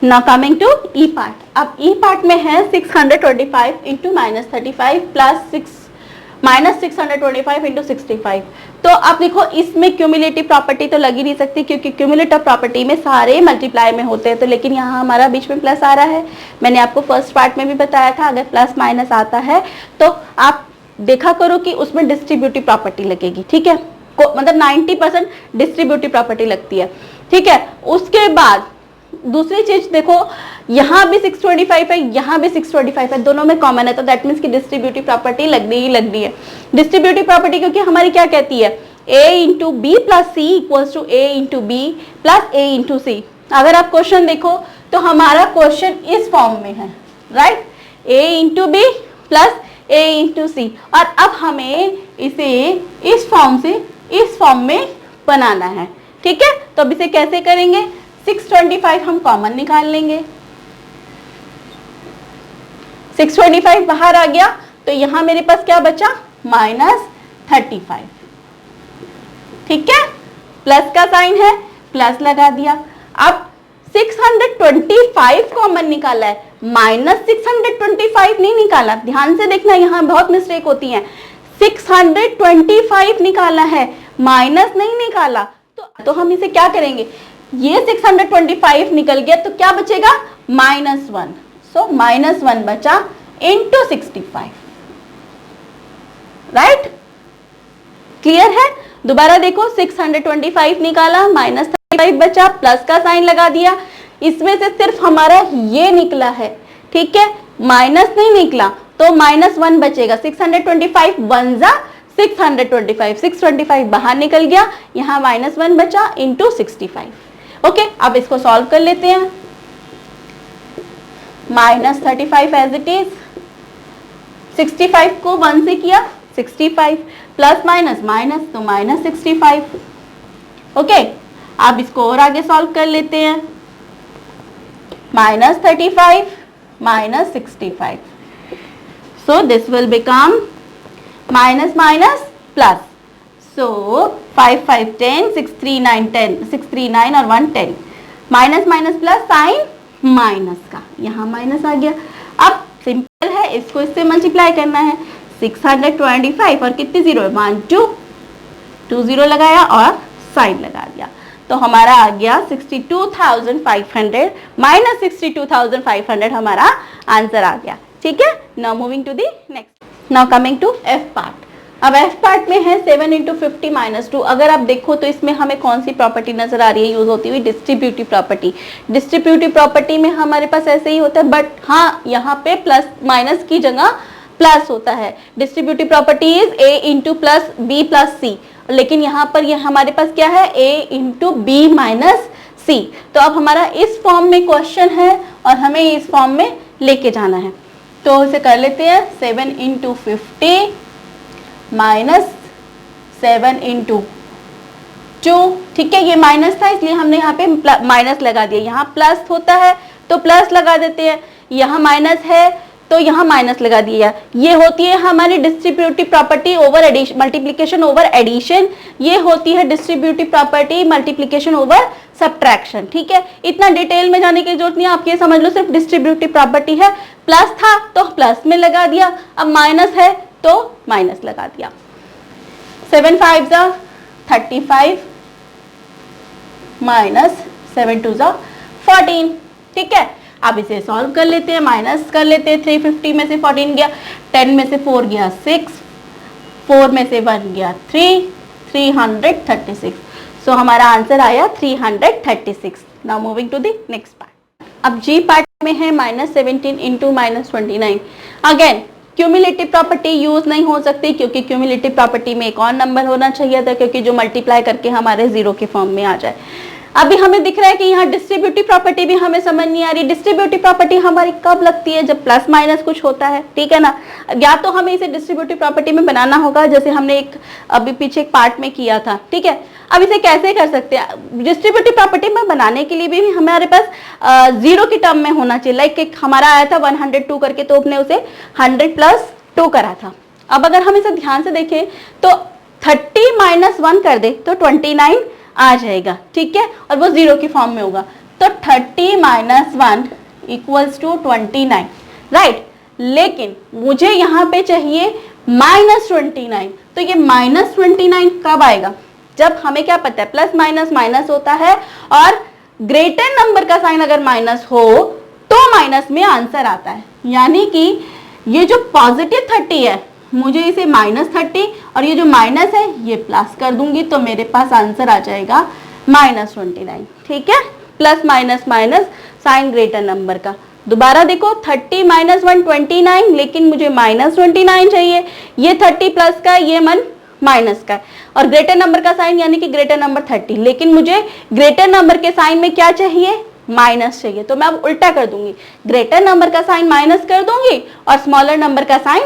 Now coming to E part. अब E part में है 625 into minus 35 plus minus 625 into 65। तो आप देखो इसमें क्यूमुलेटिव प्रॉपर्टी तो लग ही नहीं सकती, क्योंकि क्यूमुलेटिव प्रॉपर्टी में सारे मल्टीप्लाई में होते हैं। तो लेकिन यहाँ हमारा बीच में प्लस आ रहा है, मैंने आपको फर्स्ट पार्ट में भी बताया था, अगर प्लस माइनस आता है तो आप देखा करो कि उसमें डिस्ट्रीब्यूटिव प्रॉपर्टी लगेगी, ठीक है, मतलब 90% डिस्ट्रीब्यूटिव प्रॉपर्टी लगती है, ठीक है। उसके बाद दूसरी चीज देखो, यहाँ भी 625 है, यहाँ भी 625 है, दोनों में कॉमन है, तो दैट मीन्स की डिस्ट्रीब्यूटिव प्रॉपर्टी लगनी ही लगनी है। डिस्ट्रीब्यूटिव प्रॉपर्टी क्योंकि हमारी क्या कहती है, a into B plus c equals to a into B plus a into c. अगर आप क्वेश्चन देखो तो हमारा क्वेश्चन इस फॉर्म में है, right, a into B plus a into c, और अब हमें इसे इस फॉर्म से इस फॉर्म में बनाना है, ठीक है। तो अब इसे कैसे करेंगे, 625 हम कॉमन निकाल लेंगे, 625 बाहर आ गया, तो यहां मेरे पास क्या बचा, माइनस 35, ठीक है, प्लस का साइन है, प्लस लगा दिया। अब 625 कॉमन निकाला है, माइनस 625 नहीं निकाला, ध्यान से देखना, यहां बहुत मिस्टेक होती है। 625 निकाला है, माइनस नहीं निकाला, तो हम इसे क्या करेंगे, ये 625 निकल गया तो क्या बचेगा, -1, सो -1 बचा इंटू 65, राइट, क्लियर है। दोबारा देखो, 625 निकाला, -35 बचा, प्लस का साइन लगा दिया, इसमें से सिर्फ हमारा ये निकला है, ठीक है, माइनस नहीं निकला, तो -1 बचेगा, 625 1 जा 625, 625 बाहर निकल गया, यहाँ -1 बचा इंटू 65। ओके, अब इसको सॉल्व कर लेते हैं। -35 एज इट इज, 65 को 1 से किया 65, प्लस माइनस माइनस तो -65। ओके, अब इसको और आगे सॉल्व कर लेते हैं। -35 -65, so this will become minus minus plus, so 5 5 10, 6 3 9 10, 6 3 9 और 1 10, minus minus plus sign minus का, यहाँ माइनस आ गया। अब सिंपल है, इसको इससे मल्टीप्लाई करना है, 625 और कितनी जीरो है, 1 2 2 जीरो लगाया और साइन लगा दिया, तो हमारा आ गया 62,500 माइनस 62,500 हमारा आंसर आ गया, ठीक है। Now moving to the next, now coming to F part. अब एफ पार्ट में है 7 इंटू 50 माइनस 2। अगर आप देखो तो इसमें हमें कौन सी प्रॉपर्टी नजर आ रही है यूज होती हुई, डिस्ट्रीब्यूटिव प्रॉपर्टी। डिस्ट्रीब्यूटिव प्रॉपर्टी में हमारे पास ऐसे ही होता है, बट हाँ यहाँ पे प्लस माइनस की जगह प्लस होता है। Distributive property is a into plus b plus c, लेकिन यहाँ पर ये हमारे पास क्या है, a into b minus c. तो अब हमारा इस फॉर्म में क्वेश्चन है और हमें इस फॉर्म में लेके जाना है, तो इसे कर लेते हैं। 7 इंटू 50 माइनस 7 इंटू 2, ठीक है, ये माइनस था इसलिए हमने यहाँ पे माइनस लगा दिया, यहाँ प्लस होता है तो प्लस लगा देते हैं, यहाँ माइनस है तो यहाँ माइनस लगा दिया। ये होती है हमारी distributive property over addition, multiplication over addition, ये होती है distributive property multiplication over subtraction, ठीक है। इतना डिटेल में जाने की जरूरत नहीं है, आप ये समझ लो सिर्फ डिस्ट्रीब्यूटिव प्रॉपर्टी है, प्लस था तो प्लस में लगा दिया, अब माइनस है तो माइनस लगा दिया। 7 5 जा 35 माइनस 7 2 जा 14, ठीक है। अब इसे सॉल्व कर लेते हैं, माइनस कर लेते हैं। 350 में से 14 गया, 10 में से 4 गया 6, 4 में से 1 गया 3, 336। सो हमारा आंसर आया 336। Now moving to the next part. अब जी पार्ट में है -17 into -29। Again cumulative property use नहीं हो सकती, क्योंकि क्यूमुलेटिव प्रॉपर्टी में एक और नंबर होना चाहिए था, क्योंकि जो मल्टीप्लाई करके हमारे जीरो के फॉर्म में आ जाए। अभी हमें दिख रहा है कि यहाँ डिस्ट्रीब्यूटिव प्रॉपर्टी भी हमें समझ नहीं आ रही। डिस्ट्रीब्यूटिव प्रॉपर्टी हमारी कब लगती है, जब प्लस माइनस कुछ होता है, ठीक है ना। या तो हमें इसे डिस्ट्रीब्यूटिव प्रॉपर्टी में बनाना होगा, जैसे हमने एक अभी पीछे एक पार्ट में किया था, ठीक है। अब इसे कैसे कर सकते हैं, डिस्ट्रीब्यूटिव प्रॉपर्टी में बनाने के लिए भी हमारे पास जीरो की टर्म में होना चाहिए। लाइक एक हमारा आया था 102 करके, तो अपने उसे 100 प्लस 2 करा था। अब अगर हम इसे ध्यान से देखें तो 30 माइनस 1 कर दे तो 29 आ जाएगा, ठीक है, और वो जीरो की फॉर्म में होगा। तो 30 माइनस 1 इक्वल्स टू 29, राइट। लेकिन मुझे यहाँ पे चाहिए -29, तो ये -29 कब आएगा? जब हमें क्या पता है प्लस माइनस माइनस होता है, और ग्रेटर नंबर का साइन अगर माइनस हो तो माइनस में आंसर आता है। यानी कि ये जो पॉजिटिव 30 है, मुझे इसे -30 और ये जो माइनस है ये प्लस कर दूंगी, तो मेरे पास आंसर आ जाएगा -29, ठीक है। Plus minus minus sign greater number का। दोबारा देखो 30 माइनस 1 29, लेकिन मुझे -29 चाहिए। ये 30 प्लस का, ये माइनस का है, और ग्रेटर नंबर का साइन यानी कि ग्रेटर नंबर 30, लेकिन मुझे ग्रेटर नंबर के साइन में क्या चाहिए? माइनस चाहिए। तो मैं अब उल्टा कर दूंगी, ग्रेटर नंबर का साइन माइनस कर दूंगी और स्मॉलर नंबर का साइन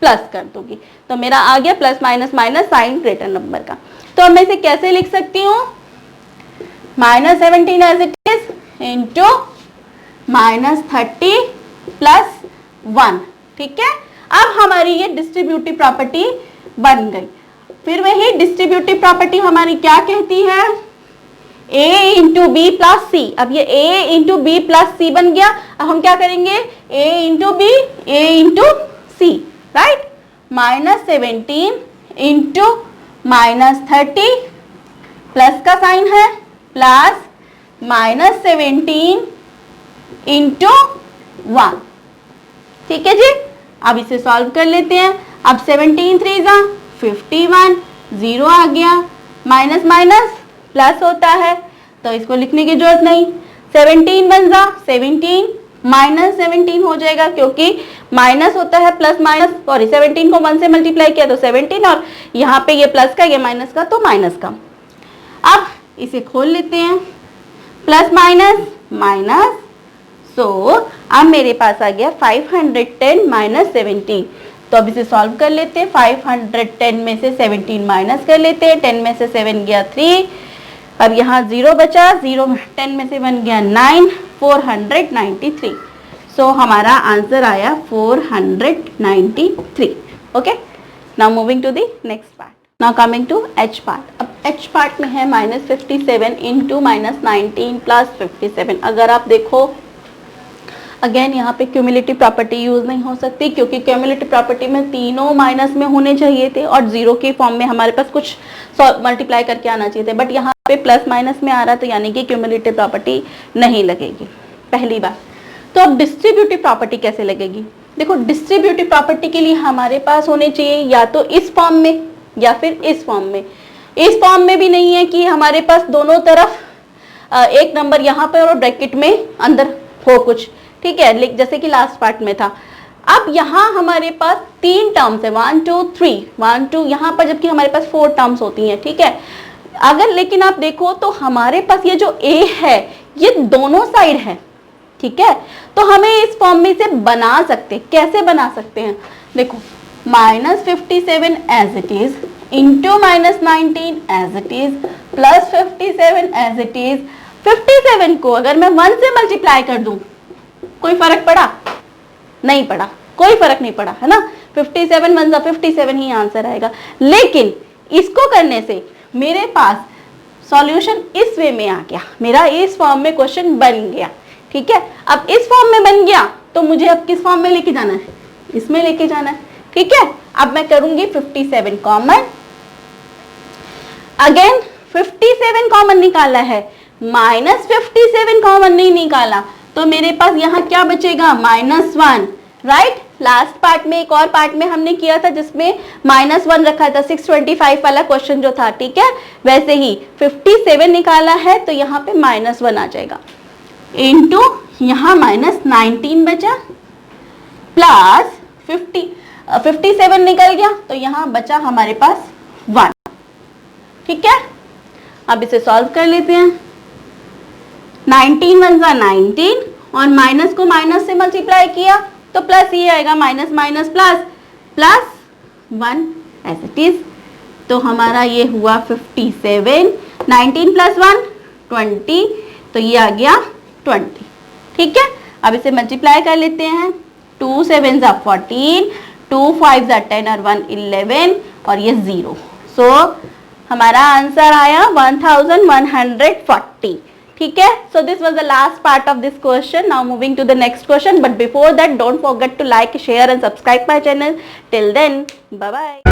प्लस कर दूंगी, तो मेरा आ गया plus minus minus sign greater number का। तो अब मैं इसे कैसे लिख सकती हूँ? -17 as it is into -30 plus 1, ठीक है। अब हमारी ये डिस्ट्रीब्यूटिव प्रॉपर्टी बन गई। फिर वही डिस्ट्रीब्यूटिव प्रॉपर्टी हमारी क्या कहती है? a into B plus C. अब ये a into B plus C बन गया। अब हम क्या करेंगे? a into B, a into C, right. -17 into -30 plus का साइन है, प्लस -17 इंटू 1, ठीक है जी। अब इसे सॉल्व कर लेते हैं। अब 17 3 जा 51, 0 आ गया, माइनस माइनस प्लस होता है, तो इसको लिखने की जरूरत नहीं। 17 बन जा 17, -17 हो जाएगा, क्योंकि माइनस होता है प्लस माइनस, सॉरी 17 को 1 से मल्टीप्लाई किया तो 17, और यहाँ पे ये प्लस का ये माइनस का तो माइनस का। अब इसे खोल लेते हैं, प्लस माइनस माइनस, सो अब मेरे पास आ गया 510 माइनस 17। तो अब इसे सॉल्व कर लेते हैं। 510 में से 17 माइनस कर लेते हैं, 10 में से 7 गया 3, अब यहाँ 0 बचा, 0 10 में से 1 गया 9, 493। सो हमारा आंसर आया 493। Okay, now moving to the next part. Now coming to H part. अब एच पार्ट में है -57 इंटू -19 प्लस 57। अगर आप देखो अगेन यहाँ पे क्यूमुलेटिव प्रॉपर्टी यूज नहीं हो सकती, क्योंकि क्यूमुलेटिव प्रॉपर्टी में तीनों माइनस में होने चाहिए थे और जीरो के फॉर्म में हमारे पास कुछ मल्टीप्लाई करके आना चाहिए थे, बट यहाँ पे प्लस माइनस में आ रहा, तो यानी कि क्यूमुलेटिव प्रॉपर्टी नहीं लगेगी, पहली बात। तो अब डिस्ट्रीब्यूटिव प्रॉपर्टी कैसे लगेगी? देखो, डिस्ट्रीब्यूटिव प्रॉपर्टी के लिए हमारे पास होने चाहिए या तो इस फॉर्म में या फिर इस फॉर्म में। इस फॉर्म में भी नहीं है कि हमारे पास दोनों तरफ एक नंबर यहाँ पर और ब्रैकेट में अंदर हो कुछ, ठीक है, जैसे कि लास्ट पार्ट में था। अब यहाँ हमारे पास 3 टर्म्स है, 1 2 3, 1 2 यहाँ पर, जबकि हमारे पास 4 टर्म्स होती हैं, ठीक है। अगर लेकिन आप देखो तो हमारे पास ये जो a है ये दोनों साइड है, ठीक है। तो हमें इस फॉर्म में इसे बना सकते, कैसे बना सकते हैं? देखो, -57 as it is into -19 as it is plus 57 as it is. 57 को अगर मैं 1 से मल्टीप्लाई कर दूं, कोई फर्क पड़ा? नहीं पड़ा, कोई फर्क नहीं पड़ा, है ना। 57 1 जा 57 ही आंसर आएगा। लेकिन इसको करने से मेरे पास सॉल्यूशन इस वे में आ गया, मेरा इस फॉर्म में क्वेश्चन बन गया, ठीक है। अब इस फॉर्म में बन गया तो मुझे अब किस फॉर्म में लेके जाना है? इसमें लेके जाना है, ठीक है। अब मैं करूंगी 57 कॉमन, अगेन 57 कॉमन निकाला है, -57 कॉमन नहीं निकाला, तो मेरे पास यहाँ क्या बचेगा? -1, राइट। लास्ट पार्ट में, एक और पार्ट में हमने किया था जिसमें -1 रखा था, 625 वाला क्वेश्चन जो था, ठीक है। वैसे ही 57 निकाला है तो यहाँ पे -1 आ जाएगा, इंटू यहाँ -19 बचा, प्लस 57 निकल गया तो यहाँ बचा हमारे पास 1, ठीक है। अब इसे सॉल्व कर लेते हैं। 19 1 जा 19 और माइनस को माइनस से मल्टीप्लाई किया तो प्लस ये आएगा, minus minus plus, plus 1 as it is. तो हमारा ये हुआ 57, 19 प्लस 1 20, तो ये आ गया 20, ठीक है। अब इसे मल्टीप्लाई कर लेते हैं। 2 7 जा 14, 2 5 जा 10 और 1 11 और ये 0। सो हमारा आंसर आया 1140, ठीक है. So this was the last part of this question. Now moving to the next question, but before that don't forget to like, share and subscribe my channel. Till then, bye bye.